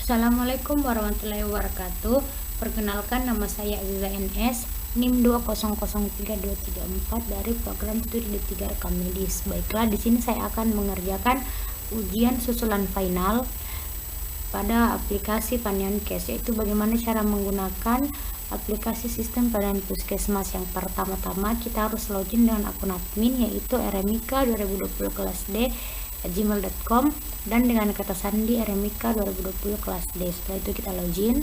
Assalamualaikum warahmatullahi wabarakatuh. Perkenalkan, nama saya Aziza NS, NIM 2003234 dari program studi D3 Rekam Medis. Baiklah, di sini saya akan mengerjakan ujian susulan final pada aplikasi Paneonkes, yaitu bagaimana cara menggunakan aplikasi sistem pelayanan puskesmas. Yang pertama-tama kita harus login dengan akun admin, yaitu RMIK 2020 kelas D @gmail.com, dan dengan kata sandi RMIK 2020 kelas D. Setelah itu kita login.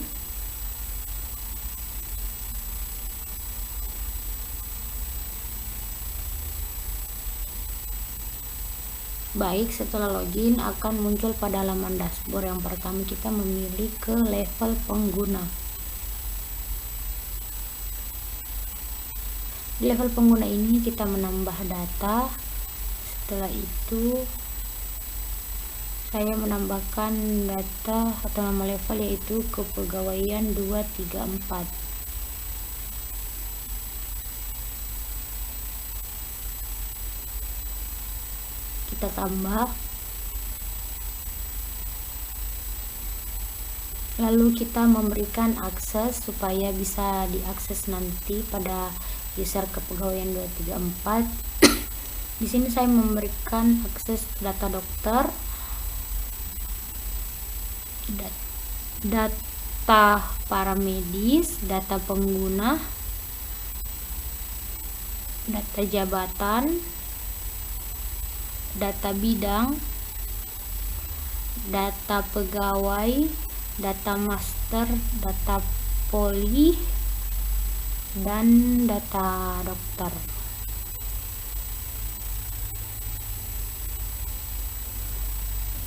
Baik, setelah login akan muncul pada halaman dashboard. Yang pertama kita memilih ke level pengguna. Di level pengguna ini kita menambah data. Setelah itu saya menambahkan data atau nama level, yaitu kepegawaian 234. Kita tambah, lalu kita memberikan akses supaya bisa diakses nanti pada user kepegawaian 234. Di sini saya memberikan akses data dokter, data paramedis, data pengguna, data jabatan, data bidang, data pegawai, data master, data poli, dan data dokter.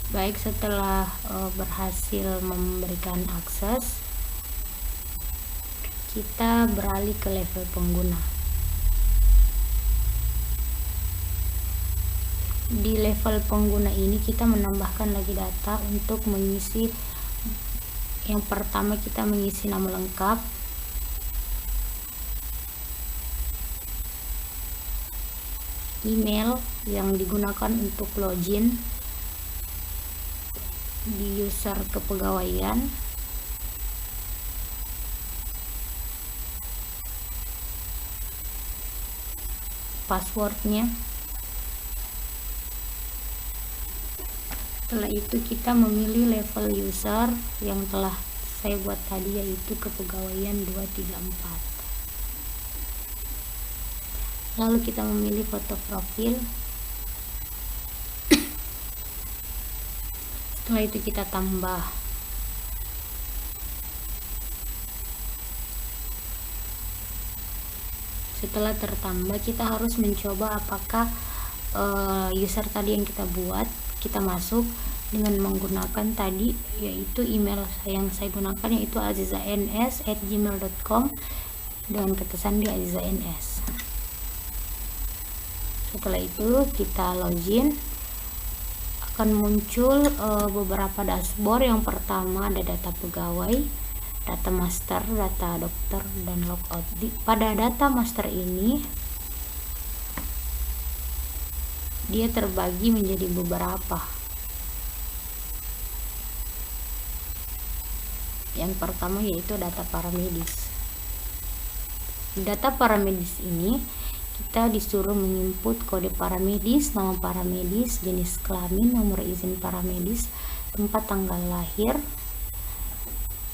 Baik, setelah berhasil memberikan akses, kita beralih ke level pengguna. Di level pengguna ini kita menambahkan lagi data untuk mengisi. Yang pertama kita mengisi nama lengkap, email yang digunakan untuk login di user kepegawaian, passwordnya. Setelah itu kita memilih level user yang telah saya buat tadi, yaitu kepegawaian 234. Lalu kita memilih foto profil. Setelah itu kita tambah. Setelah tertambah, kita harus mencoba apakah user tadi yang kita buat, kita masuk dengan menggunakan tadi, yaitu email yang saya gunakan, yaitu azizans@gmail.com dengan kata sandi azizans. Setelah itu kita login, akan muncul beberapa dashboard. Yang pertama ada data pegawai, data master, data dokter, dan logout. Pada data master ini dia terbagi menjadi beberapa. Yang pertama yaitu data paramedis. Data paramedis ini kita disuruh menginput kode paramedis, nama paramedis, jenis kelamin, nomor izin paramedis, tempat tanggal lahir,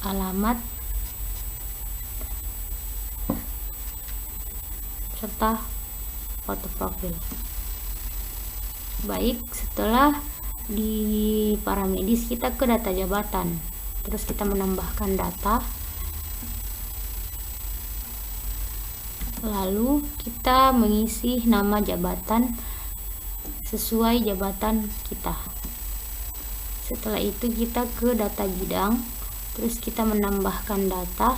alamat, serta foto profil. Baik, setelah di paramedis kita ke data jabatan, terus kita menambahkan data, lalu kita mengisi nama jabatan sesuai jabatan kita. Setelah itu kita ke data bidang, terus kita menambahkan data.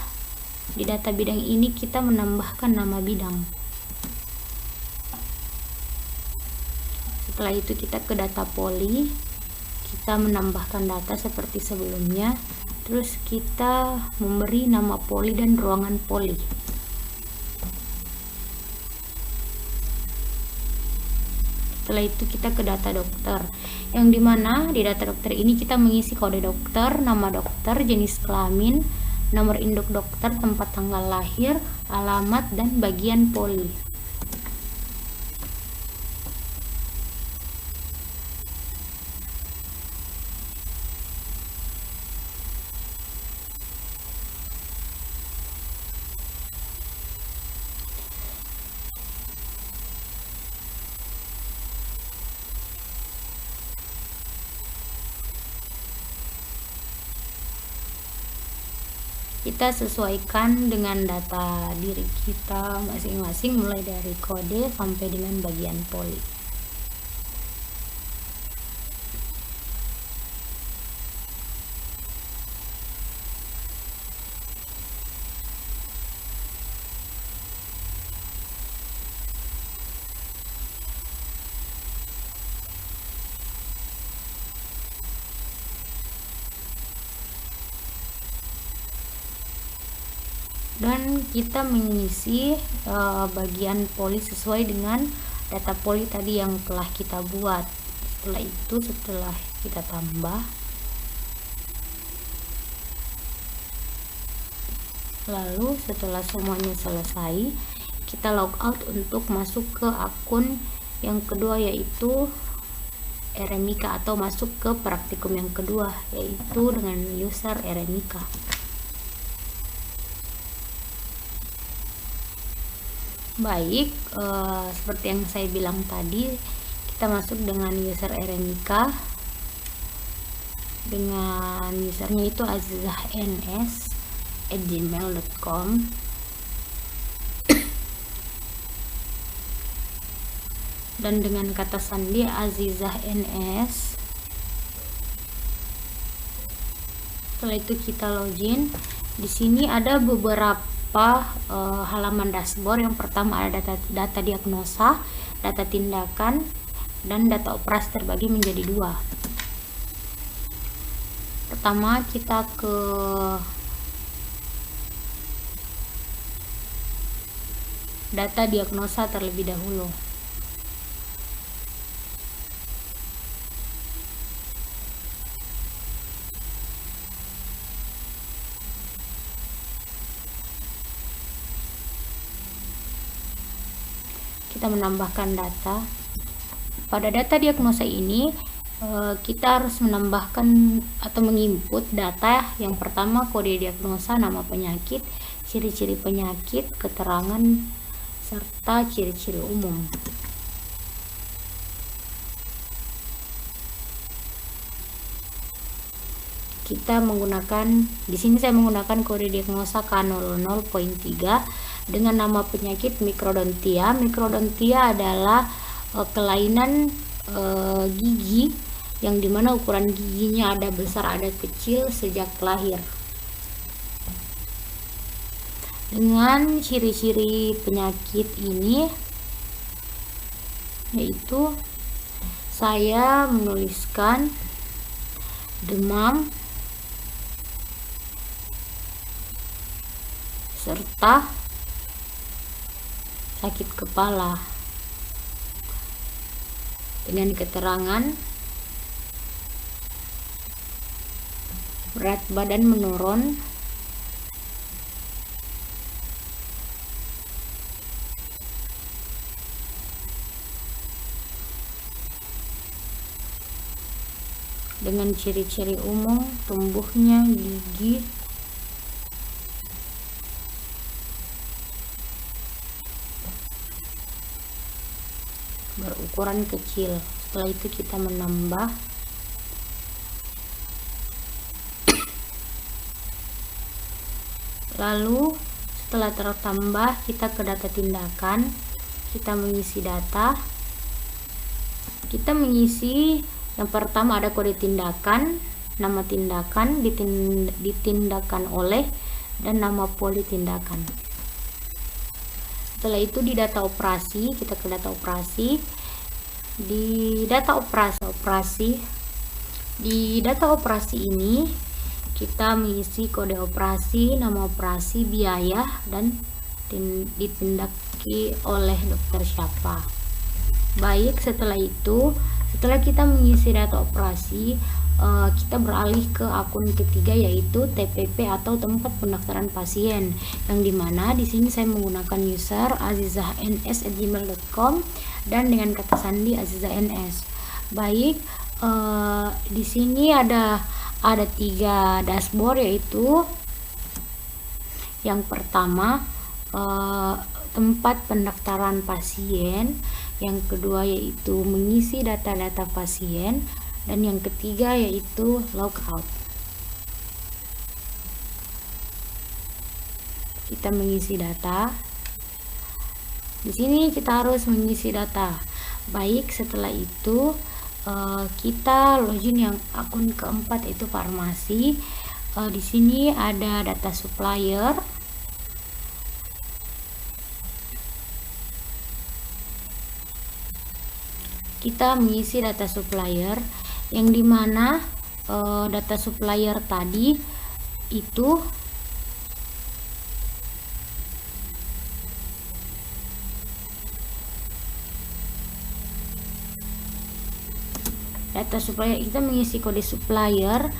Di data bidang ini kita menambahkan nama bidang. Setelah itu kita ke data poli, kita menambahkan data seperti sebelumnya, terus kita memberi nama poli dan ruangan poli. Setelah itu kita ke data dokter, yang dimana di data dokter ini kita mengisi kode dokter, nama dokter, jenis kelamin, nomor induk dokter, tempat tanggal lahir, alamat, dan bagian poli. Kita sesuaikan dengan data diri kita masing-masing, mulai dari kode sampai dengan bagian poli. Dan kita mengisi bagian poli sesuai dengan data poli tadi yang telah kita buat. Setelah itu, setelah kita tambah, lalu setelah semuanya selesai, kita logout untuk masuk ke akun yang kedua, yaitu RMIKA, atau masuk ke praktikum yang kedua, yaitu dengan user RMIKA. Baik, seperti yang saya bilang tadi, kita masuk dengan user RMIKA, dengan usernya itu azizahns@gmail.com. Dan dengan kata sandi azizahns. Setelah itu kita login. Di sini ada beberapa halaman dashboard. Yang pertama ada data diagnosa, data tindakan, dan data operasi terbagi menjadi dua. Pertama kita ke data diagnosa terlebih dahulu. Kita menambahkan data. Pada data diagnosa ini kita harus menambahkan atau menginput data. Yang pertama kode diagnosa, nama penyakit, ciri-ciri penyakit, keterangan, serta ciri-ciri umum. Kita menggunakan, di sini saya menggunakan kode diagnosa K00.3 dengan nama penyakit mikrodontia. Mikrodontia adalah kelainan gigi yang dimana ukuran giginya ada besar ada kecil sejak lahir. Dengan ciri-ciri penyakit ini, yaitu saya menuliskan demam serta sakit kepala, dengan keterangan berat badan menurun, dengan ciri-ciri umum tumbuhnya gigi, berukuran kecil. Setelah itu kita menambah. Lalu setelah tertambah kita ke data tindakan, kita mengisi data. Kita mengisi yang pertama ada kode tindakan, nama tindakan, ditindakan oleh, dan nama poli tindakan. Setelah itu di data operasi, kita ke data operasi. Di data operasi ini kita mengisi kode operasi, nama operasi, biaya, dan ditindaki oleh dokter siapa. Baik, setelah kita mengisi data operasi, kita beralih ke akun ketiga, yaitu TPP atau tempat pendaftaran pasien, yang dimana di sini saya menggunakan user azizahns@gmail.com dan dengan kata sandi azizahns. Baik, di sini ada 3 dashboard, yaitu yang pertama tempat pendaftaran pasien, yang kedua yaitu mengisi data-data pasien, dan yang ketiga yaitu logout. Kita mengisi data. Di sini kita harus mengisi data. Baik, setelah itu kita login yang akun keempat, yaitu farmasi. Di sini ada data supplier. Kita mengisi data supplier, yang dimana data supplier tadi itu kita mengisi kode supplier,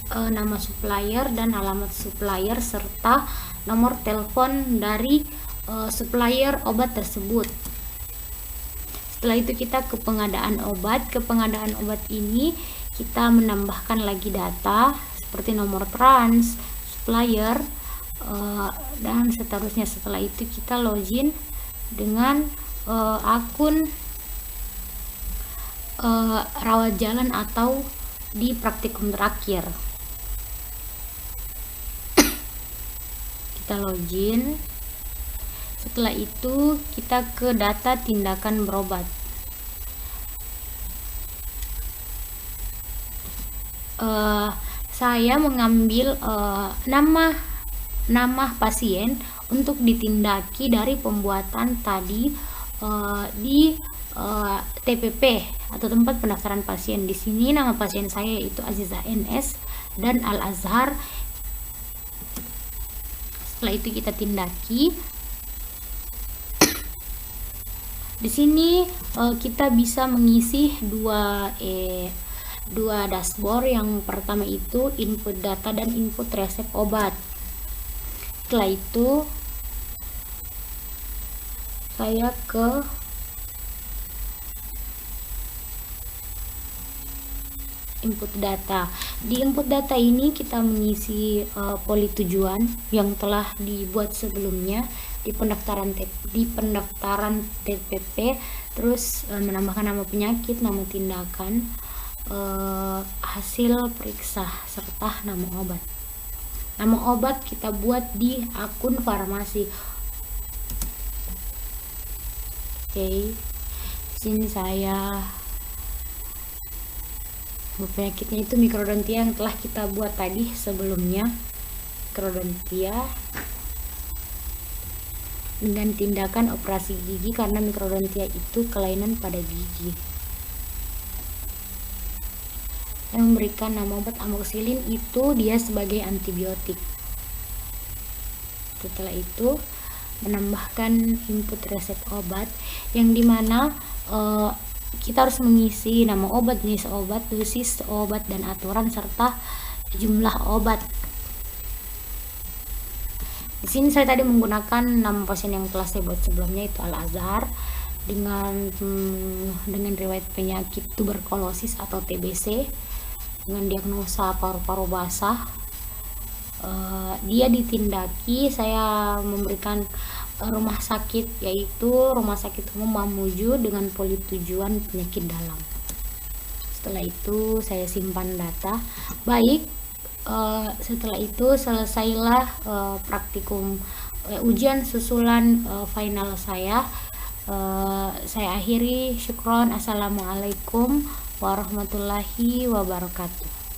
nama supplier dan alamat supplier, serta nomor telepon dari supplier obat tersebut. Setelah itu kita ke pengadaan obat. Ke pengadaan obat ini kita menambahkan lagi data seperti nomor trans, supplier, dan seterusnya. Setelah itu kita login dengan akun rawat jalan atau di praktikum terakhir. Kita login. Setelah itu kita ke data tindakan berobat. Saya mengambil nama pasien untuk ditindaki dari pembuatan tadi di TPP atau tempat pendaftaran pasien. Di sini nama pasien saya itu Azizah NS dan Al Azhar. Setelah itu kita tindaki. Di sini kita bisa mengisi dua dashboard. Yang pertama itu input data dan input resep obat. Setelah itu saya ke input data. Di input data ini kita mengisi poli tujuan yang telah dibuat sebelumnya di pendaftaran TPP, terus menambahkan nama penyakit, nama tindakan, hasil periksa, serta nama obat. Nama obat kita buat di akun farmasi. Oke, sini saya penyakitnya itu mikrodontia yang telah kita buat tadi sebelumnya. Mikrodontia dengan tindakan operasi gigi karena mikrodontia itu kelainan pada gigi. Saya memberikan nama obat amoxicillin, itu dia sebagai antibiotik. Setelah itu menambahkan input resep obat, yang dimana kita harus mengisi nama obat, jenis obat, dosis obat, dan aturan serta jumlah obat. Di sini saya tadi menggunakan nama pasien yang telah saya buat sebelumnya, itu Al Azhar, dengan riwayat penyakit tuberkulosis atau TBC, dengan diagnosa paru-paru basah. Dia ditindaki, saya memberikan rumah sakit, yaitu Rumah Sakit Umum Mamuju dengan poli tujuan penyakit dalam. Setelah itu saya simpan data. Baik, setelah itu selesailah praktikum ujian susulan final saya. Saya akhiri. Syukron. Assalamualaikum warahmatullahi wabarakatuh.